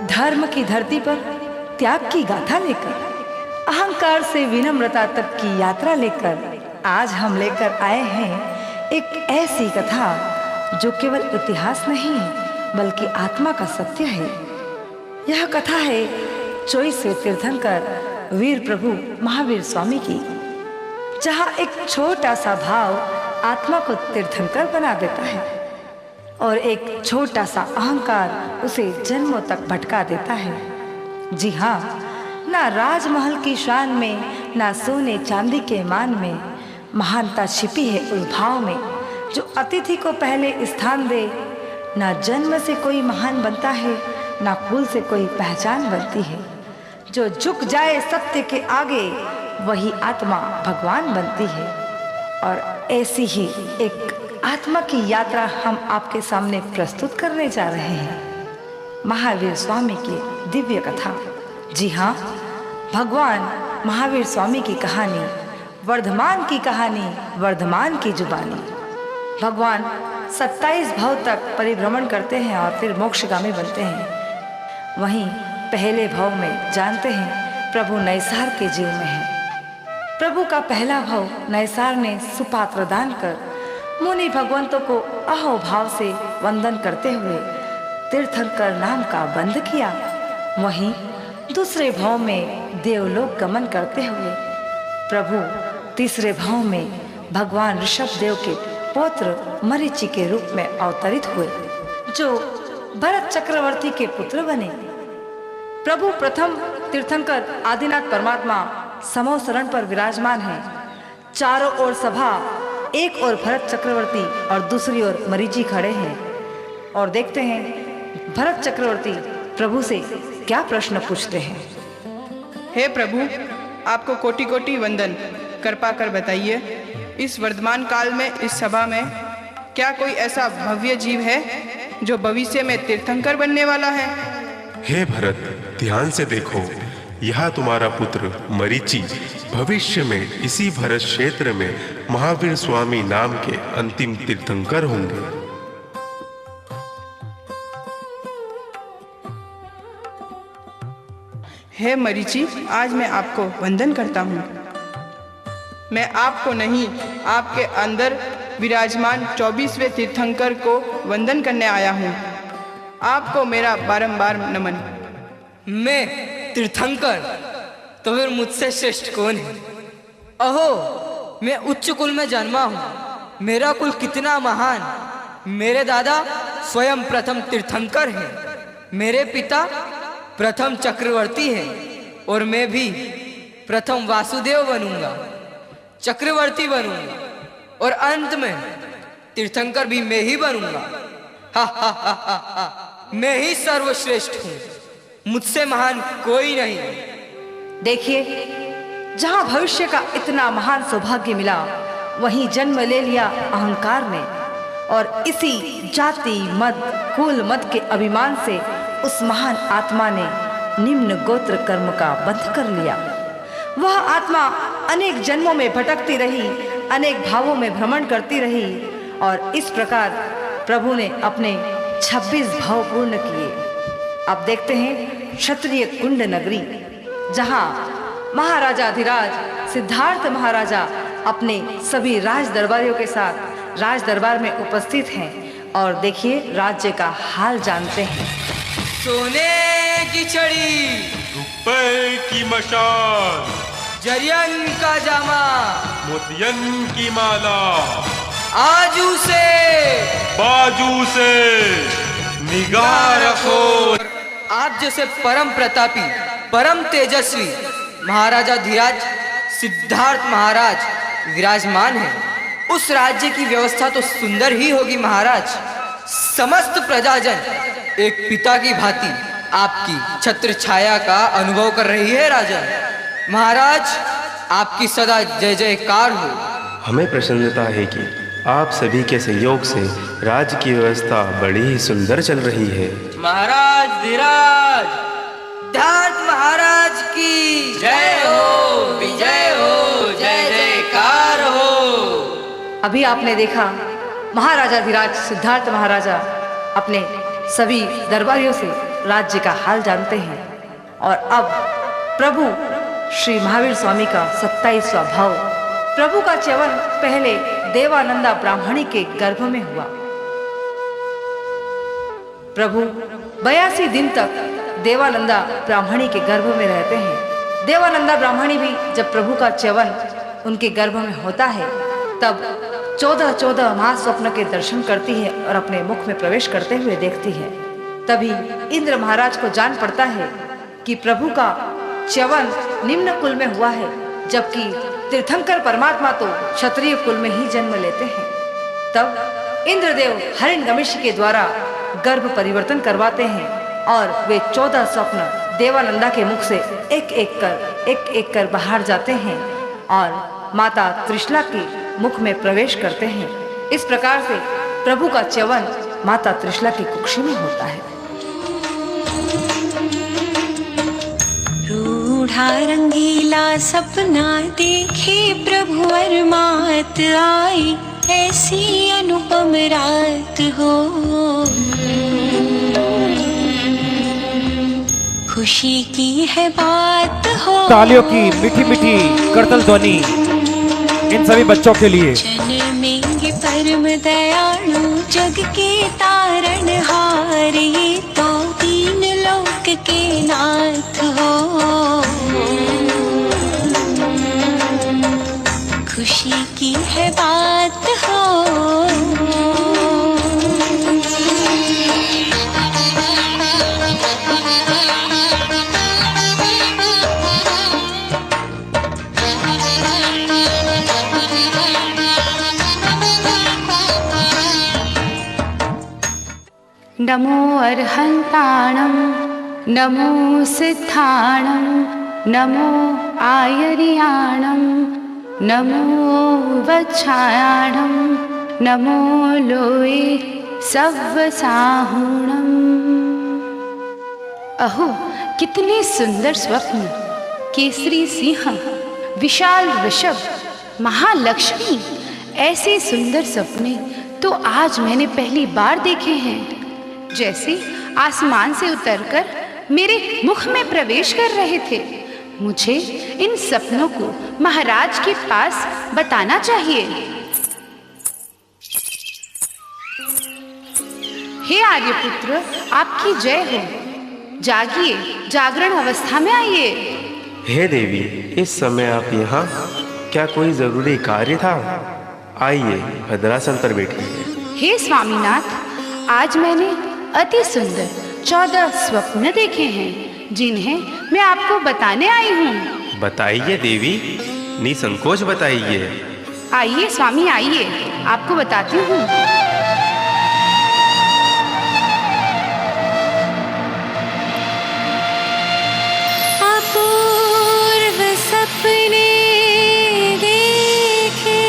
धर्म की धरती पर त्याग की गाथा लेकर, अहंकार से विनम्रता तक की यात्रा लेकर आज हम लेकर आए हैं एक ऐसी कथा जो केवल इतिहास नहीं बल्कि आत्मा का सत्य है। यह कथा है 24वें तीर्थंकर वीर प्रभु महावीर स्वामी की, जहाँ एक छोटा सा भाव आत्मा को तीर्थंकर बना देता है और एक छोटा सा अहंकार उसे जन्मों तक भटका देता है। जी हाँ, ना राजमहल की शान में, ना सोने चांदी के मान में महानता छिपी है उस भाव में जो अतिथि को पहले स्थान दे। ना जन्म से कोई महान बनता है, ना कुल से कोई पहचान बनती है। जो झुक जाए सत्य के आगे वही आत्मा भगवान बनती है। और ऐसी ही एक आत्मा की यात्रा हम आपके सामने प्रस्तुत करने जा रहे हैं, महावीर स्वामी की दिव्य कथा। जी हाँ, भगवान महावीर स्वामी की कहानी, वर्धमान की कहानी, वर्धमान की जुबानी। भगवान 27 भव तक परिभ्रमण करते हैं और फिर मोक्षगामी बनते हैं। वहीं पहले भव में जानते हैं प्रभु नैसार के जीव में है। प्रभु का पहला भव नैसार ने सुपात्र दान कर मुनि भगवंतों को अहोभाव से वंदन करते हुए तीर्थंकर नाम का बंध किया। वहीं दूसरे भव में देवलोक गमन करते हुए प्रभु तीसरे भव में भगवान ऋषभ देव के पौत्र मरीचि के रूप में अवतरित हुए, जो भरत चक्रवर्ती के पुत्र बने। प्रभु प्रथम तीर्थंकर आदिनाथ परमात्मा समो शरण पर विराजमान हैं। चारों ओर सभा, एक ओर भरत चक्रवर्ती और दूसरी ओर मरीचि खड़े हैं। और देखते हैं भरत चक्रवर्ती प्रभु से क्या प्रश्न पूछते हैं। हे प्रभु, आपको कोटि कोटि वंदन। कृपा कर बताइए, इस वर्तमान काल में इस सभा में क्या कोई ऐसा भव्य जीव है जो भविष्य में तीर्थंकर बनने वाला है? हे भरत, ध्यान से देखो, यह तुम्हारा पुत्र मरीचि भविष्य में इसी भरत क्षेत्र में महावीर स्वामी नाम के अंतिम तीर्थंकर होंगे। हे मरीचि, आज मैं आपको वंदन करता हूँ। मैं आपको नहीं, आपके अंदर विराजमान 24वें तीर्थंकर को वंदन करने आया हूँ। आपको मेरा बारंबार नमन। मैं तीर्थंकर, तो फिर मुझसे श्रेष्ठ कौन है? अहो, मैं उच्च कुल में जन्मा हूँ। मेरा कुल कितना महान। मेरे दादा स्वयं प्रथम तीर्थंकर हैं। मेरे पिता प्रथम चक्रवर्ती हैं और मैं भी प्रथम वासुदेव बनूंगा, चक्रवर्ती बनूंगा और अंत में तीर्थंकर भी मैं ही बनूंगा। हा हा हा हा हा, मैं ही सर्वश्रेष्ठ हूँ, मुझसे महान कोई नहीं। देखिए, जहाँ भविष्य का इतना महान सौभाग्य मिला, वहीं जन्म ले लिया अहंकार ने और इसी जाति मत कुल मत के अभिमान से उस महान आत्मा ने निम्न गोत्र कर्म का बंध कर लिया। वह आत्मा अनेक जन्मों में भटकती रही, अनेक भावों में भ्रमण करती रही और इस प्रकार प्रभु ने अपने 26 भाव पूर्ण किए। अब देखते हैं क्षत्रिय कुंड नगरी, जहाँ महाराजाधिराज सिद्धार्थ महाराजा अपने सभी राज दरबारियों के साथ राज दरबार में उपस्थित हैं। और देखिए, राज्य का हाल जानते हैं। सोने की छड़ी, रुपए की मशाल, जरियन का जामा, मोतियन की माला, आजू से बाजू से निगाह रखो। आप जैसे परम प्रतापी, परम तेजस्वी महाराजा धीराज सिद्धार्थ महाराज विराजमान है। उस राज्य की व्यवस्था तो सुंदर ही होगी महाराज। समस्त प्रजाजन एक पिता की भांति आपकी छत्र छाया का अनुभव कर रही है राजन। महाराज, आपकी सदा जय जयकार हो। हमें प्रसन्नता है कि आप सभी के सहयोग से राज्य की व्यवस्था बड़ी ही सुंदर चल रही है। महाराज धीराज सिद्धार्थ महाराज की जय हो, विजय हो, जय जयकार हो। अभी आपने देखा महाराजा धीराज सिद्धार्थ महाराजा अपने सभी दरबारियों से राज्य का हाल जानते हैं। और अब प्रभु श्री महावीर स्वामी का 27वां भाव। प्रभु का च्यवन पहले देवानंदा ब्राह्मणी के गर्भ में हुआ। प्रभु 82 दिन तक देवानंदा ब्राह्मणी के गर्भ में रहते हैं। देवानंदा ब्राह्मणी भी जब प्रभु का च्यवन उनके गर्भ में होता है तब 14 महास्वप्न के दर्शन करती है और अपने मुख में प्रवेश करते हुए देखती है। तभी इंद्र महाराज को जान पड़ता है कि प्रभु का च्यवन निम्न कुल में हुआ है, जबकि तीर्थंकर परमात्मा तो क्षत्रिय कुल में ही जन्म लेते हैं। तब इंद्रदेव हिरण्यगमिष्य के द्वारा गर्भ परिवर्तन करवाते हैं और वे 14 स्वप्न देवानंदा के मुख से एक एक कर बाहर जाते हैं और माता त्रिशला के मुख में प्रवेश करते हैं। इस प्रकार से प्रभु का च्यवन माता त्रिशला की कुक्षी में होता है। रूढ़ा रंगीला सपना देखे प्रभु और मात आई, ऐसी अनुपम रात हो। खुशी की है बात हो। तालियों की मीठी मीठी करतल ध्वनि इन सभी बच्चों के लिए। जन्मेंगे परम दयालु जग के तारण हार, ये तो तीन लोक के नाथ हो। खुशी की है बात हो। नमो अर्हन्ताणं नमो सिद्धाणं नमो आयर्याणं नमो वच्छायाणं नमो लोये सव्वसाहुणम्। अहो कितने सुंदर स्वप्न! केसरी सिंह, विशाल वृषभ, महालक्ष्मी, ऐसे सुंदर सपने तो आज मैंने पहली बार देखे हैं। जैसे आसमान से उतरकर मेरे मुख में प्रवेश कर रहे थे। मुझे इन सपनों को महाराज के पास बताना चाहिए। हे आर्यपुत्र, आपकी जय हो। जागिए, जागरण अवस्था में आइए। हे देवी, इस समय आप यहाँ? क्या कोई जरूरी कार्य था? आइए, भद्रासन पर बैठिए। हे स्वामीनाथ, आज मैंने अति सुंदर 14 स्वप्न देखे हैं, जिन्हें मैं आपको बताने आई हूँ। बताइए देवी, निसंकोच बताइए। आइए स्वामी, आइए, आपको बताती हूँ। अपूर्व सपने देखे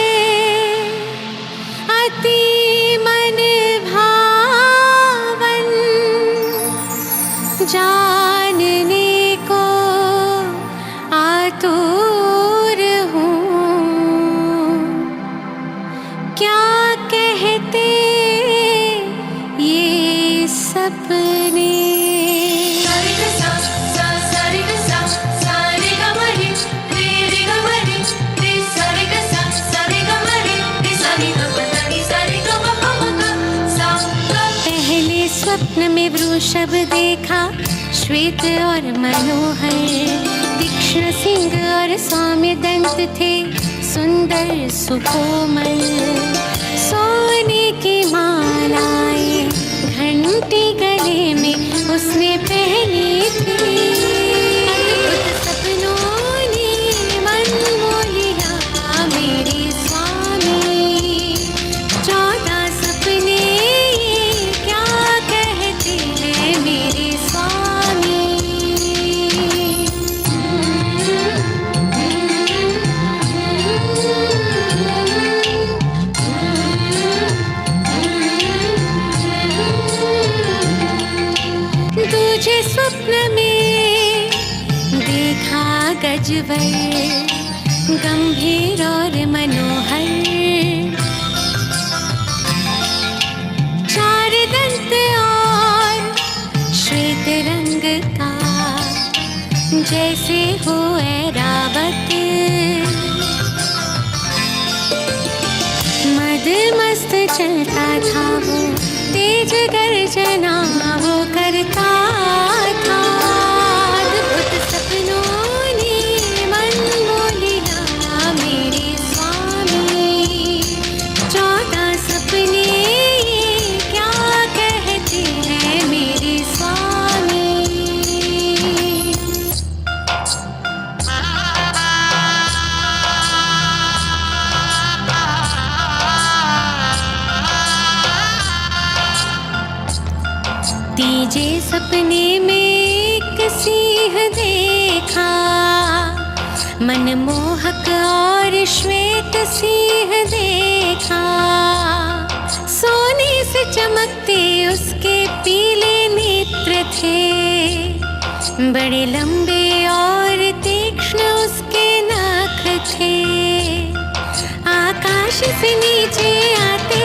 अति मन भावन, जानने को आतुर हूँ। क्या कहते ये सपने? पहले स्वप्न में वृषभ देखा, श्वेत और मनोहर, तीक्ष्ण सिंह और सौम्य दंत थे, सुंदर सुकोमल। सोने की मालाएं घंटी गले में उसने पहनी थी। अद्भुत सपनों ने मन मोह लिया मेरे स्वामी। 14 सपने क्या कहते हैं मेरे स्वामी। तुझे स्वप्न में देखा गजबर, गंभीर और मनोहर, 4 दंत और जैसे हो ऐरावत, मद मस्त चलता था वो, तेज गर्जना वो करता था। अद्भुत सपनों ने मन मोह लिया मेरे स्वामी, 14 सपने ये क्या कहते हैं मेरे स्वामी। तीजे सपने में एक सिंह देखा, मनमोहक और श्वेत सिंह देखा। सोने से चमकते उसके पीले नेत्र थे, बड़े लंबे और तीक्ष्ण उसके नख थे। आकाश से नीचे आते,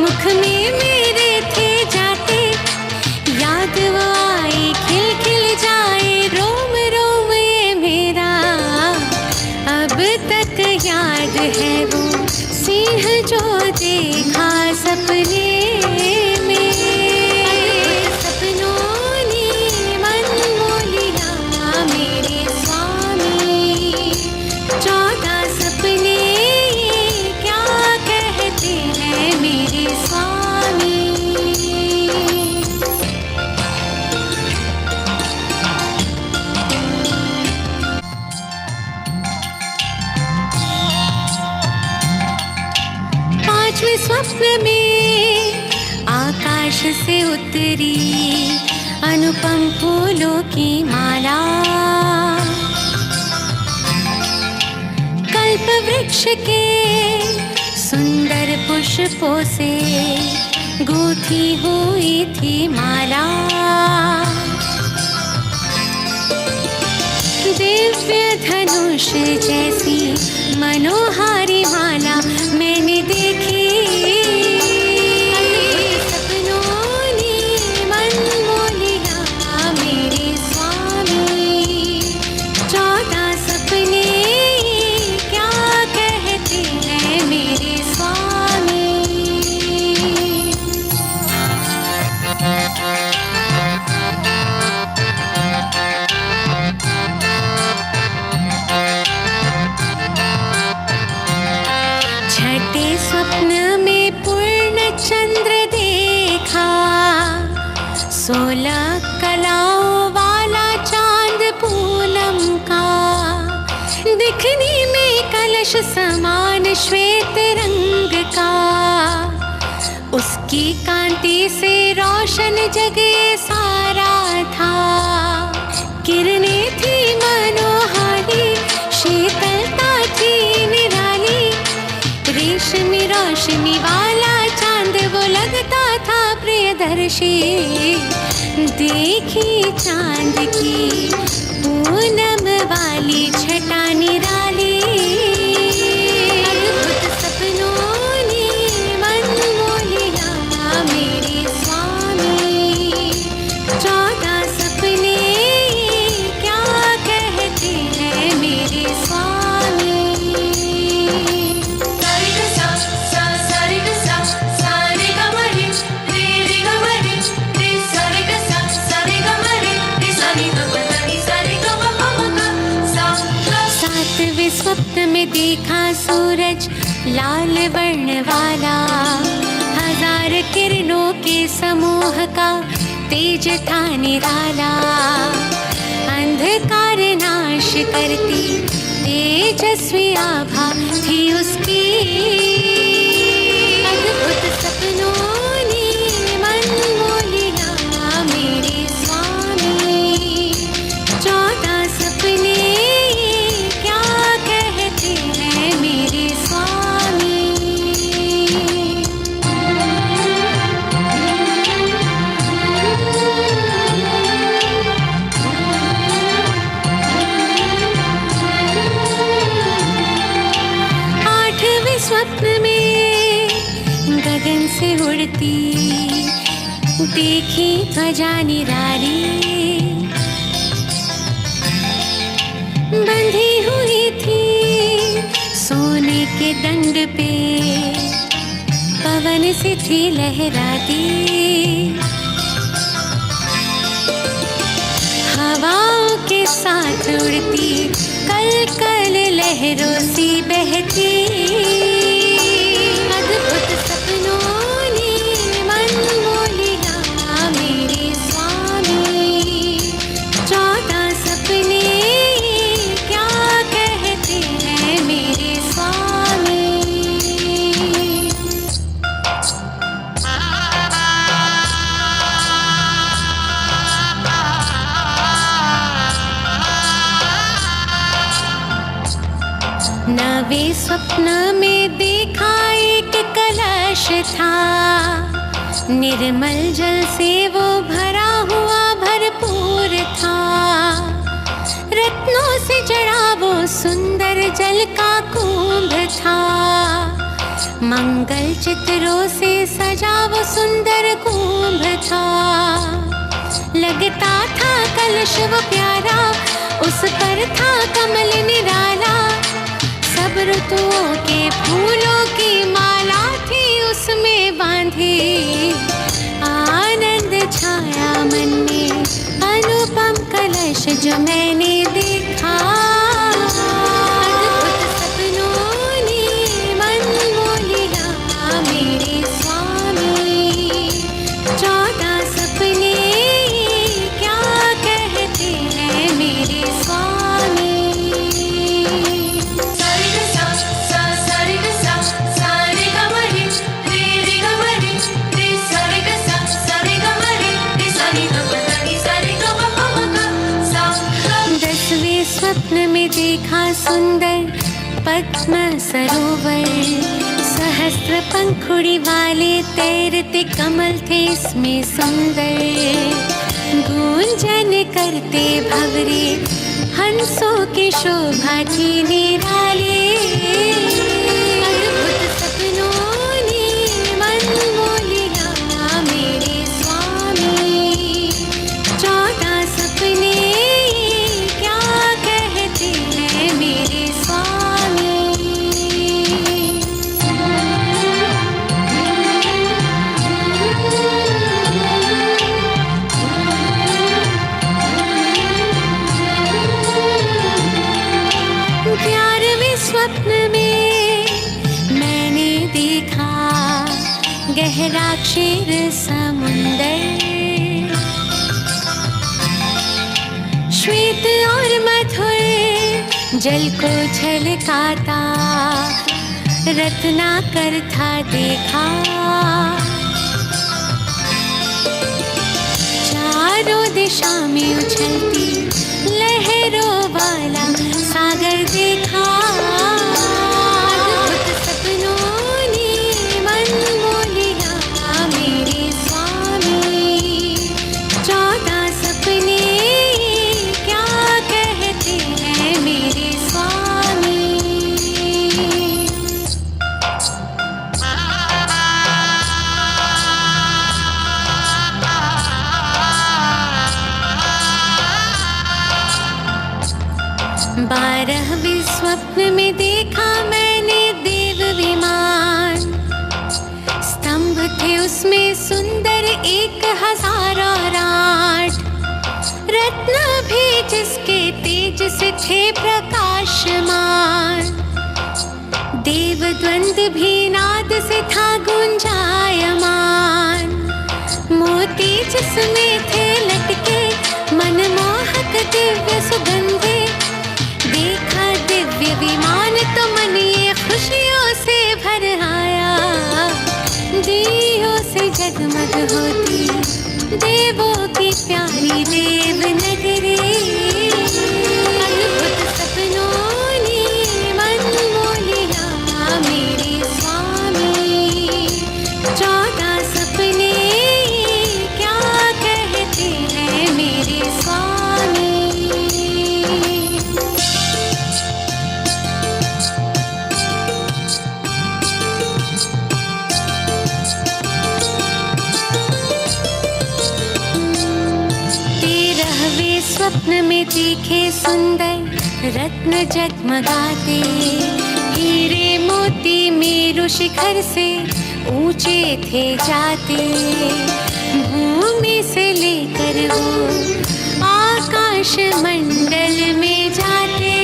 मुख में मेरे थे जाते, याद वो आए खिल खिल जाए रोम रोम ये मेरा। अब तक याद है वो सिंह जो देखा सपने में। सपनों ने मन मोह लिया मेरे स्वामी, 14 सपने ये क्या कहते हैं मेरे स्वामी। पांचवें स्वप्न में आकाश से उतरी अनुपम फूलों की माला। कल्प वृक्ष के सुंदर पुष्पों से गूंथी हुई थी माला। दिव्य धनुष जैसी मनोहारी माला मैंने देखी। सपनों ने मन मोह लिया मेरे स्वामी, 14 सपने ये क्या कहते हैं मेरे स्वामी। छठे स्वप्न में पूर्ण चंद्र देखा, 16 कलाओं वाला चांद पूनम का। दिखने में कलश समान श्वेत रंग का, उसकी कांति से रोशन जग ये सारा था। किरणें थी मनोहारी, शीतलता थी निराली, रेशमी रोशनी वाला चांद वो लगता था प्रियदर्शी। देखी चांद की पूनम वाली छटा निराली। अद्भुत सपनों ने मन मोह लिया मेरे स्वामी, 14 सपने ये क्या कहते हैं मेरे स्वामी। सातवें स्वप्न में देखा सूरज लाल वर्ण वाला, 1000 किरणों के समूह का तेज था निराला। अंधकार नाश करती तेजस्वी आभा थी उसकी। अद्भुत सपनों ने मन मोह लिया मेरे स्वामी, 14 सपने ये क्या कहते हैं मेरे स्वामी। स्वप्न में गगन से उड़ती देखी ध्वजा निराली। के दंड पे पवन से थी लहराती, हवाओं के साथ उड़ती, कल कल लहरों सी बहती। अद्भुत सपनों ने मन मोह लिया मेरे स्वामी, 14 सपने क्या कहते हैं मेरे स्वामी। नवे स्वप्न में देखा एक कलश था, निर्मल जल से वो भरा हुआ भरपूर था। रत्नों से जड़ा वो सुंदर जल का कुंभ था, मंगल चित्रों से सजा वो सुंदर कुंभ था। लगता था कलश वो प्यारा, उस पर था कमल निराला, सब ऋतुओं के फूलों की माला थी उसमें बांधी। आनंद छाया मन में, अनुपम कलश जो मैंने देखा। अद्भुत सपनों ने मन मोह लिया मेरे स्वामी, 14 सपने क्या कहते हैं मेरे स्वामी। स्वप्न में देखा सुंदर पद्म सरोवर, सहस्त्र पंखुड़ी वाले तैरते कमल थे इसमें सुंदर। गूंजन करते भंवरे हंसों की शोभा थी निराली। अद्भुत सपनों ने मन मोह लिया मेरे स्वामी, 14 सपने मेरे स्वामी। ग्यारहवें स्वप्न में मैंने देखा गहरा क्षीर समुंदर, श्वेत और मधुर जल को झलकाता, रत्नाकर था देखा। चारों दिशा में उछलती लहरों वाला सागर देखा। अद्भुत सपनों ने मन मोह लिया मेरे स्वामी, 14 सपने क्या कहते हैं मेरे स्वामी। बारहवें स्वप्न में देखा मैंने देव विमान, स्तंभ थे उसमें सुंदर 1008, रत्न भी जिसके तेज से थे प्रकाशमान। देव द्वंद भी नाद से था गुंजायमान, मोती जिसमें थे लटके मनमोहक दिव्य सुगंधे। देखा दिव्य विमान तो मन ये खुशियों से भर आया, दियों से जगमग होती देवों की प्यारी देव नगरी। अद्भुत सपनों ने मन मोह लिया मेरे स्वामी, 14 सपने क्या कहते हैं मेरे स्वामी। स्वप्न में देखे सुंदर रत्न जगमगाते, हीरे मोती मेरु शिखर से ऊंचे थे जाते, भूमि से लेकर वो आकाश मंडल में जाते।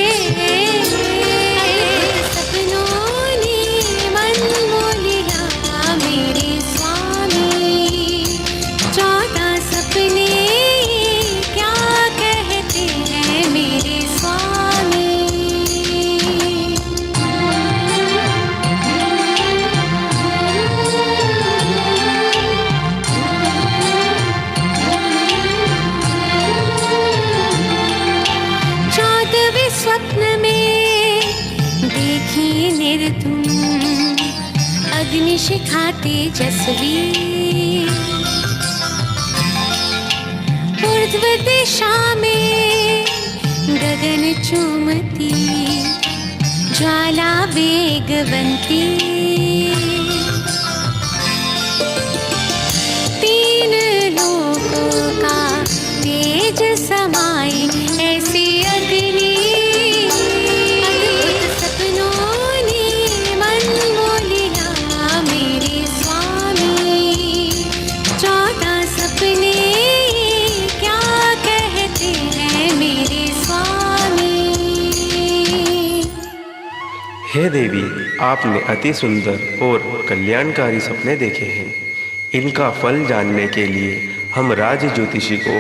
सपनों ने मन मोह लिया मेरे स्वामी, 14 सपने क्या कहते हैं मेरे स्वामी। स्वप्न में देखी निर्धुम अग्नि शिखा तेजस्वी, ऊर्ध्व दिशा में गगन चूमती ज्वाला वेगवंती। 3 लोकों का तेज समाए ऐसी अग्नि, हे देवी, आपने अति सुंदर और कल्याणकारी सपने देखे हैं। इनका फल जानने के लिए हम राज ज्योतिषी को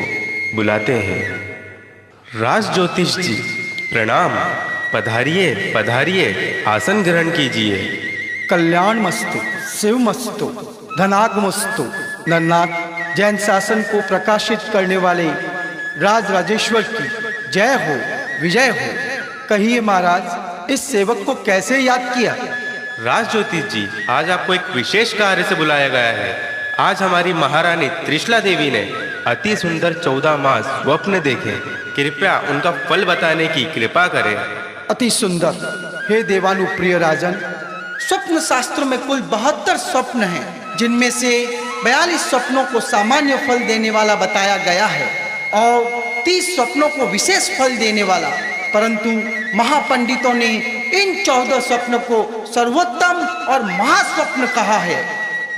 बुलाते हैं। राज ज्योतिष जी प्रणाम। पधारिए पधारिए, आसन ग्रहण कीजिए। कल्याणमस्तु, शिवमस्तु, धनागमस्तु। नरनाथ, जैन शासन को प्रकाशित करने वाले राज राजेश्वर की जय हो, विजय हो। कहिए महाराज, इस सेवक को कैसे याद किया? राज ज्योतिष जी, आज आपको एक विशेष कार्य से बुलाया गया है। आज हमारी महारानी त्रिशला देवी ने अति सुंदर 14 मास स्वप्न देखे। कृपया उनका फल बताने की कृपा करें। अति सुंदर। हे देवानुप्रिय राजन, स्वप्न शास्त्र में कुल 72 स्वप्न हैं, जिनमें से 42 स्वप्नों को सामान्य फल देने वाला बताया गया है और 30 स्वप्नों को विशेष फल देने वाला। परंतु महापंडितों ने इन 14 स्वप्न को सर्वोत्तम और महास्वप्न कहा है।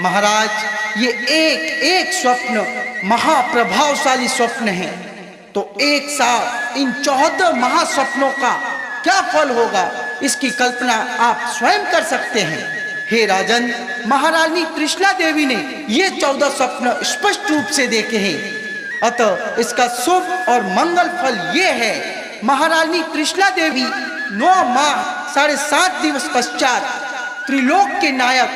महाराज, ये एक स्वप्न महाप्रभावशाली स्वप्न है, तो एक साथ इन 14 महास्वप्नों का क्या फल होगा, इसकी कल्पना आप स्वयं कर सकते हैं। हे राजन, महारानी त्रिशला देवी ने ये 14 स्वप्न स्पष्ट रूप से देखे हैं, अतः इसका शुभ और मंगल फल ये है। महारानी त्रिशला देवी 9 माह 7.5 दिवस पश्चात त्रिलोक के नायक,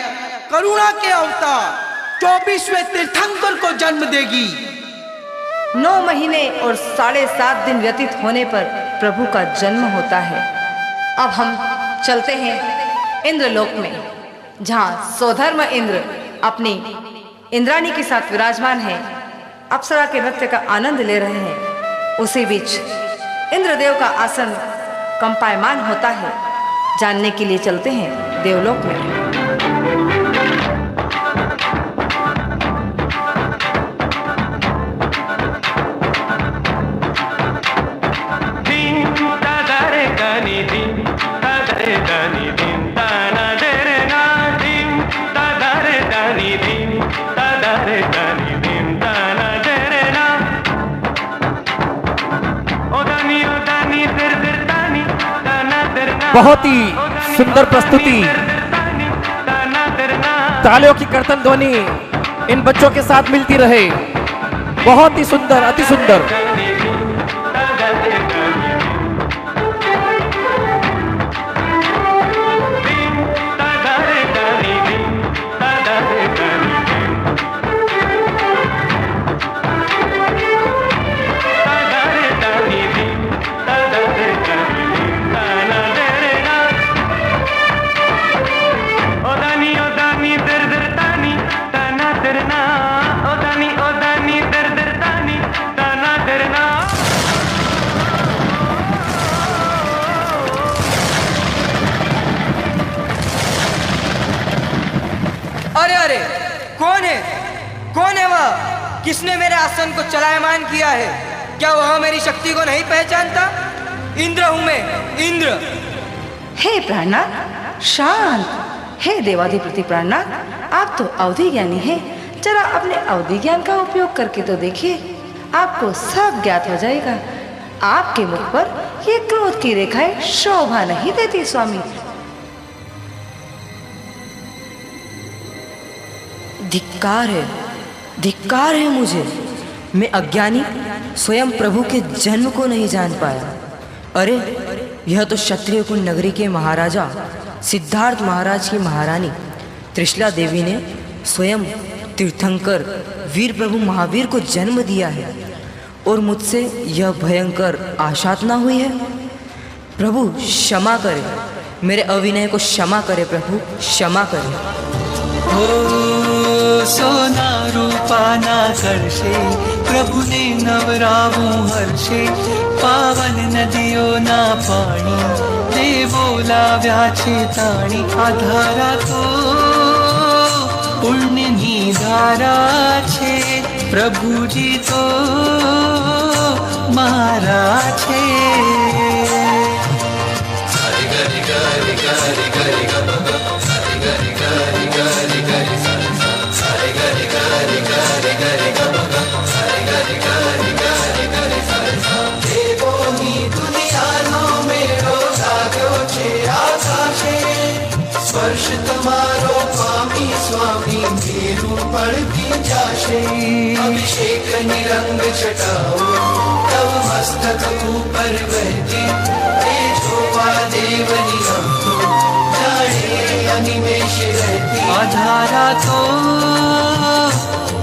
करुणा के अवतार 24वें तीर्थंकर को जन्म देगी। 9 महीने और 7.5 दिन व्यतीत होने पर प्रभु का जन्म होता है। अब हम चलते हैं इंद्रलोक में, जहाँ सौधर्म इंद्र अपनी इंद्राणी के साथ विराजमान है, अप्सरा के नृत्य का आनंद ले रहे हैं। उसी बीच इंद्रदेव का आसन कंपायमान होता है। जानने के लिए चलते हैं देवलोक में। बहुत ही सुंदर प्रस्तुति, तालियों की कर्तन ध्वनि इन बच्चों के साथ मिलती रहे। बहुत ही सुंदर, अति सुंदर। कौन है वह? किसने मेरे आसन को चलायमान किया है? क्या वह मेरी शक्ति को नहीं पहचानता? इंद्र हूं मैं, इंद्र। हे प्राणनाथ, शांत। हे देवाधिपति प्राणनाथ, आप तो अवधि ज्ञानी हैं, जरा अपने अवधि ज्ञान का उपयोग करके तो देखिए, आपको सब ज्ञात हो जाएगा। आपके मुख पर ये क्रोध की रेखाएं शोभा नहीं देती स्वामी। धिक्कार है मुझे। मैं अज्ञानी स्वयं प्रभु के जन्म को नहीं जान पाया। अरे यह तो क्षत्रिय कुंड नगरी के महाराजा सिद्धार्थ महाराज की महारानी त्रिशला देवी ने स्वयं तीर्थंकर वीर प्रभु महावीर को जन्म दिया है, और मुझसे यह भयंकर आशातना हुई है। प्रभु क्षमा करे, मेरे अविनय को क्षमा करे प्रभु, क्षमा करे। हो सोना रूपा ना करशे, प्रभु ने नवरावो हर्षे। पावन नदियो ना पाणी, देवो लाव्या छे ताणी। आधारा तो पुण्यनी धारा छे, प्रभुजी तो मारा छे। स्पर्श तुम्हारो पामी स्वामी, मेरू पड़ती जाशे। अभिषेक निरंग छटाओ, तब मस्तक ऊपर बहती। तेजोवा देव निगम तो, जाने अनिमेष रहती। आधारा तो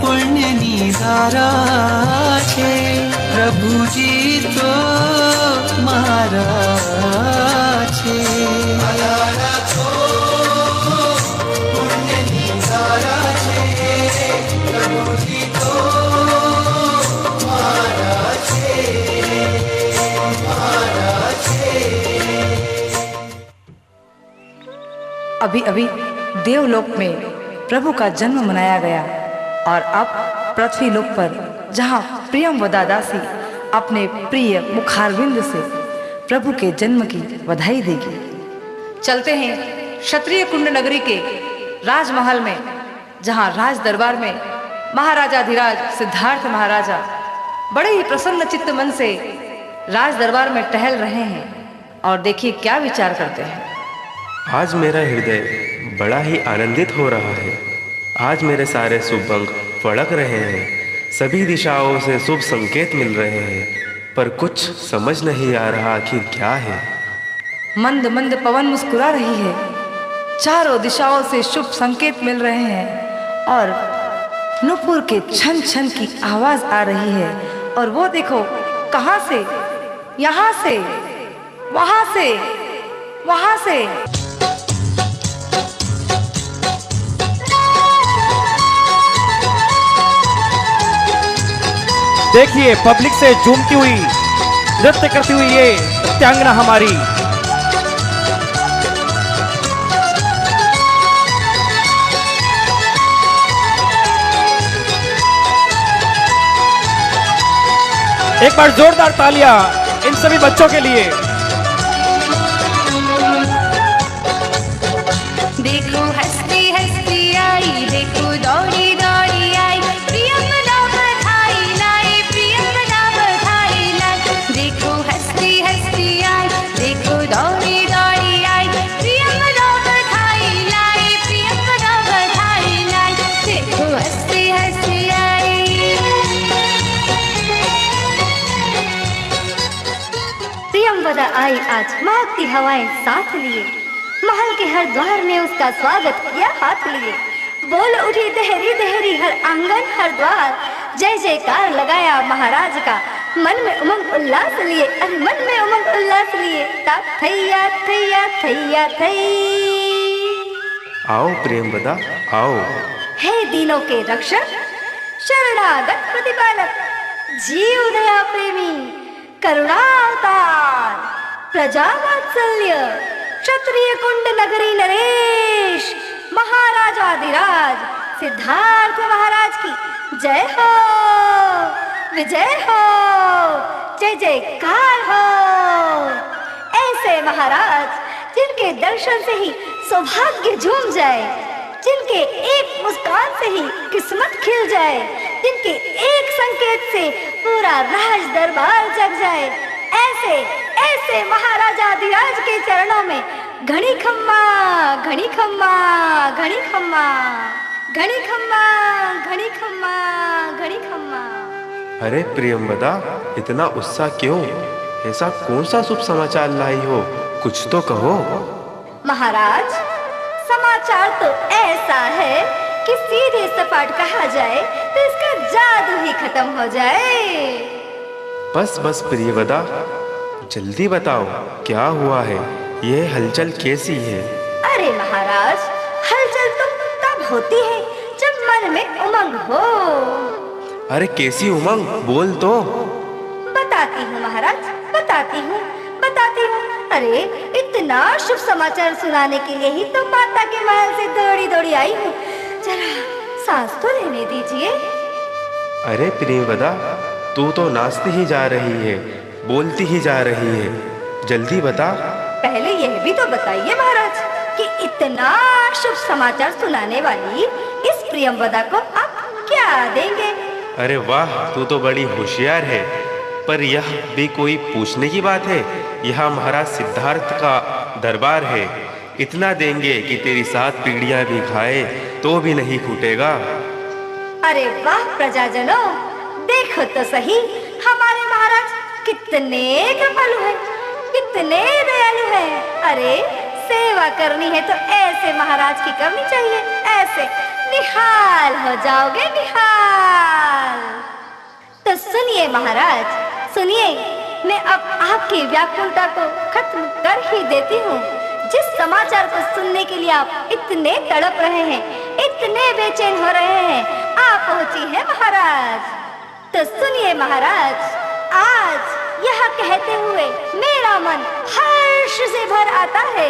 पुण्य निधारा छे, प्रभु जी तो मारा छे। आधारा तो पुण्य निधारा छे, प्रभु जी तो मारा छे, मारा छे। अभी अभी देवलोक में प्रभु का जन्म मनाया गया, और अब पृथ्वी लोक पर जहाँ प्रियंवदा दासी अपने प्रिय मुखारविंद से प्रभु के जन्म की बधाई देगी। चलते हैं क्षत्रिय कुंड नगरी के राजमहल में, जहाँ राज दरबार में महाराजाधिराज सिद्धार्थ महाराजा बड़े ही प्रसन्न चित्त मन से राज दरबार में टहल रहे हैं, और देखिए क्या विचार करते हैं। आज मेरा हृदय बड़ा ही आनंदित हो रहा है। आज मेरे सारे शुभ अंग फड़क रहे हैं, सभी दिशाओं से शुभ संकेत मिल रहे हैं, पर कुछ समझ नहीं आ रहा आखिर क्या है। मंद मंद पवन मुस्कुरा रही है, चारों दिशाओं से शुभ संकेत मिल रहे हैं, और नुपुर के छन छन की आवाज आ रही है। और वो देखो, कहाँ से, यहाँ से, वहां से, वहां से। देखिए पब्लिक से झूमती हुई, नृत्य करती हुई ये नृत्यांगना हमारी। एक बार जोरदार तालियां इन सभी बच्चों के लिए। देखो हंसती हंसती आई, देखो दौड़ी दौड़ी आई, प्रियंवदा बधाई लाई, प्रियंवदा बधाई लाई। देखो हंसती हंसती आई, देखो दौड़ी दौड़ी आई, प्रियंवदा बधाई लाई, प्रियंवदा बधाई लाई। देखो हंसती हंसती आई। प्रियंवदा आई आज महकती हवाएं साथ लिए, महल के हर द्वार ने उसका स्वागत किया हाथ लिए। बोल उठी दहरी दहरी हर आंगन हर द्वार, जय जयकार लगाया महाराज का, मन में उमंग उल्लास लिए, अरे मन में उमंग उल्लास लिए। ता थैया थैया थैया थई। आओ प्रेमवदा आओ। हे दीनों के रक्षक, शरणागत प्रतिपालक, जीव दया प्रेमी, करुणा अवतार, प्रजा वात्सल्य, क्षत्रिय कुंड नगरी नरेश, महाराजाधिराज सिद्धार्थ महाराज की जय हो, विजय हो, जय जयकार हो। ऐसे महाराज जिनके दर्शन से ही सौभाग्य झूम जाए, जिनके एक मुस्कान से ही किस्मत खिल जाए, जिनके एक संकेत से पूरा राज दरबार जग जाए, ऐसे ऐसे महाराजा अधिराज के चरणों में घड़ी खम्मा घड़ी खम्मा घड़ी खम्मा घड़ी खम्मा घड़ी खम्मा घड़ी खम्मा। अरे प्रियंवदा, इतना उत्साह क्यों? ऐसा कौन सा शुभ समाचार लाई हो? कुछ तो कहो। महाराज, समाचार तो ऐसा है कि सीधे सपाट कहा जाए तो इसका जादू ही खत्म हो जाए। बस बस प्रियवदा, जल्दी बताओ क्या हुआ है? यह हलचल कैसी है? अरे महाराज, हलचल तो तब होती है जब मन में उमंग हो। अरे कैसी उमंग? बोल तो। बताती हूँ महाराज, बताती हूँ। अरे इतना शुभ समाचार सुनाने के लिए ही तो माता के महल से दौड़ी दौड़ी आई हूँ। जरा सांस तो लेने दीजिए। अरे प्रियवदा, तू तो नाचती ही जा रही है, बोलती ही जा रही है, जल्दी बता। पहले यह भी तो बताइए महाराज कि इतना शुभ समाचार सुनाने वाली इस प्रियंवदा को आप क्या देंगे? अरे वाह, तू तो बड़ी होशियार है। पर यह भी कोई पूछने की बात है? यह महाराज सिद्धार्थ का दरबार है। इतना देंगे कि तेरी 7 पीढ़ियां भी खाए तो भी नहीं फूटेगा। अरे वाह प्रजाजनों, देखो तो सही हमारे महाराज कितने कृपालु हैं, कितने दयालु हैं। अरे सेवा करनी है तो ऐसे महाराज की करनी चाहिए, ऐसे निहाल हो जाओगे, निहाल। तो सुनिए महाराज, सुनिए, मैं अब आपकी व्याकुलता को खत्म कर ही देती हूँ। जिस समाचार को सुनने के लिए आप इतने तड़प रहे हैं, इतने बेचैन हो रहे हैं, आप पहुंची हैं महाराज। तो सुनिए महाराज, आज यह कहते हुए मेरा मन हर्ष से भर आता है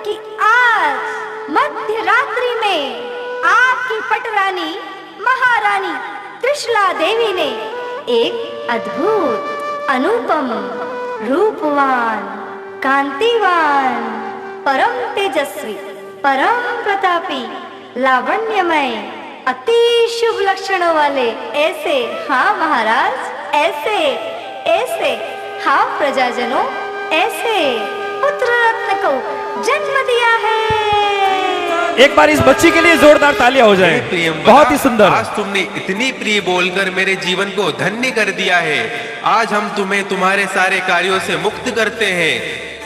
कि आज मध्य रात्रि में आपकी पटरानी महारानी त्रिशला देवी ने एक अद्भुत, अनुपम, रूपवान, कांतिवान, परम तेजस्वी, परम प्रतापी, लावण्यमय, अति शुभ लक्षणों वाले ऐसे, हाँ महाराज, ऐसे हाँ प्रजाजनों, ऐसे पुत्र रत्न को जन्म दिया है। एक बार इस बच्ची के लिए जोरदार तालियां हो जाए। बहुत ही सुंदर। आज तुमने इतनी प्रिय बोलकर मेरे जीवन को धन्य कर दिया है। आज हम तुम्हें तुम्हारे सारे कार्यों से मुक्त करते हैं।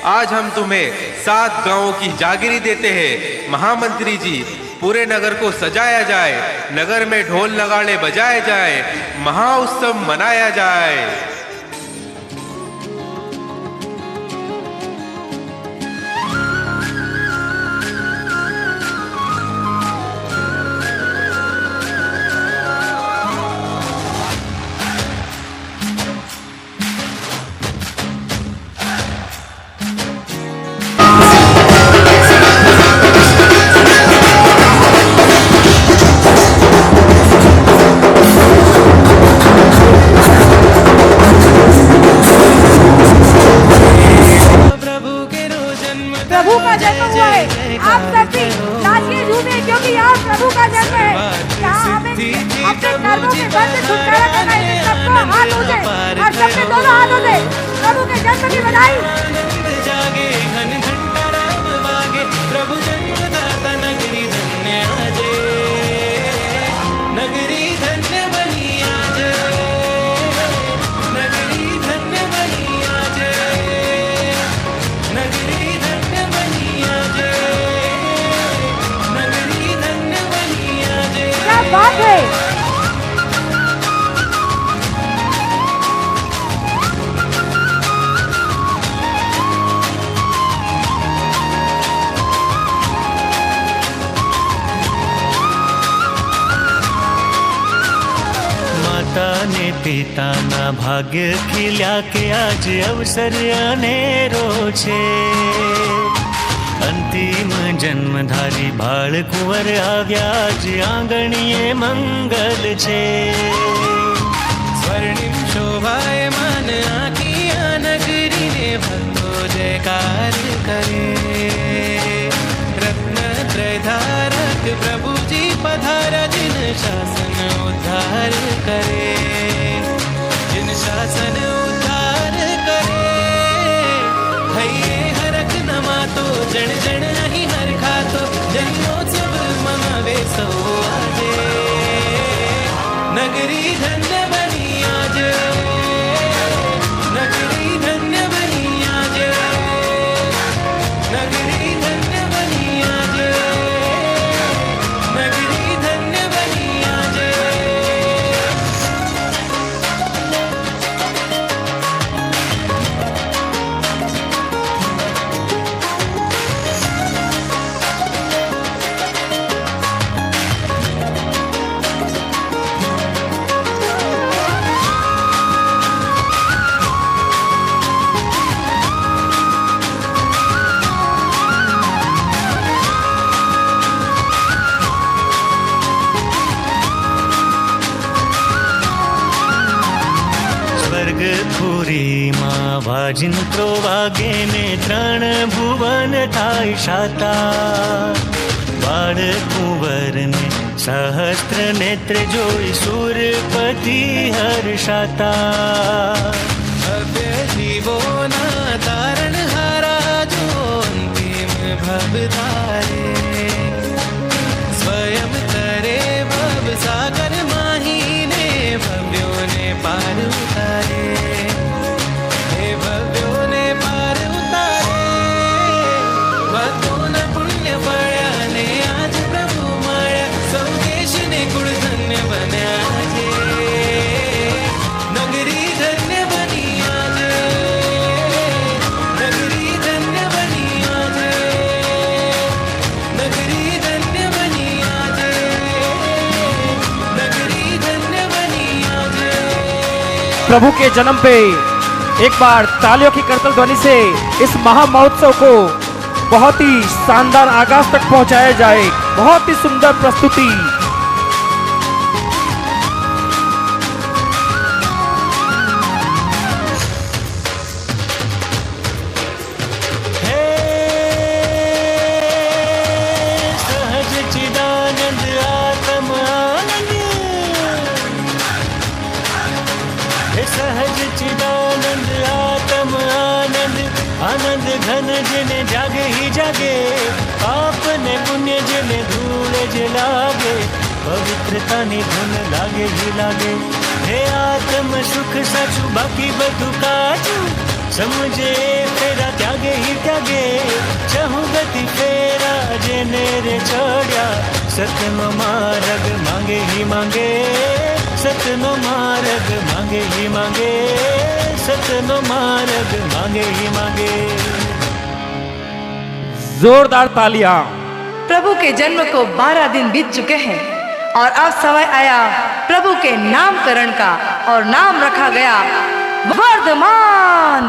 आज हम तुम्हें 7 गांवों की जागीरी देते हैं। महामंत्री जी, पूरे नगर को सजाया जाए, नगर में ढोल नगाड़े बजाए जाए, महाउत्सव मनाया जाए। प्रभु का जन्म हुआ है। आप सब भी नाचिए, झूमिए, क्योंकि यहाँ प्रभु का जन्म है। यहाँ हमें अपने कर्मों के बंध से छुटकारा करना है। सबको हाथ हो जाए और सबके दोनों हाथ हो जाए। प्रभु के जन्म की बधाई। प्रभु जन्मदाता नगरी धन्य आजे, नगरी धन्य बनी आजे, नगरी धन्य बनी आजे, नगरी धन्य बनी आजे, नगरी धन्य बनी आजे। क्या बात है। ने पिता ना भाग्य खिल्या के आज अवसर अनेरो छे। अंतिम जन्मधारी बाळ कुंवर आव्या आज आंगणीए मंगल छे। स्वर्णिम शोभायमान आखिया नगरी ने भक्तो जयकार करे। जण जण नाही हर खातो जन्मोत्सव मनावे सो आजे नगरी धन्य बनी आज नगरी धन्य बनी आज नगरी धन्य बनी आज नगरी धन्य बनी आज પૂરી માં વાજિંત્રો વાગે ને ત્રણ ભુવન થાય શાતા બાળ કુંવરને સહસ્ત્ર નેત્ર જોઈ સુરપતિ હર્ષાતા ભવ્ય જીવોના તારણ હારા જો અંતિમ ભવધારે સ્વયં તરે ભવ સાગર માહીને ભવ્યોને પાર ઉતારે હે ભવ્યોને પાર ઉતારે ભક્તોના પુણ્ય ફળ્યા ને આજ પ્રભુ મળ્યા સૌ દેશને કુળ ધન્ય બન્યા છે નગરી ધન્ય બની આજ નગરી ધન્ય બની આજ નગરી ધન્ય બની આજ नगरी धन्य बनी आज प्रभु के जन्म पे एक बार तालियों की करतल ध्वनि से इस महामहोत्सव को बहुत ही शानदार आगाज तक पहुंचाया जाए। बहुत ही सुंदर प्रस्तुति। सहज चिदानंद आत्म आनंद हे सहज चिदानंद आत्म आनंद आनंद घन जिने जागे ही जागे पाप ने पुण्य जिने धूल ज लागे पवित्रता नि धुन लागे ही लागे हे आत्म सुख साचू बाकी बधु काचू समझे फेरा त्यागे ही त्यागे चहु गति फेरा जेने रे छोड़या सतनो मार्ग मांगे ही मांगे सतनो मार्ग मांगे ही मांगे सतनो मार्ग मांगे ही मांगे। जोरदार तालियां। प्रभु के जन्म को 12 दिन बीत चुके हैं और अब समय आया प्रभु के नामकरण का और नाम रखा गया वर्धमान।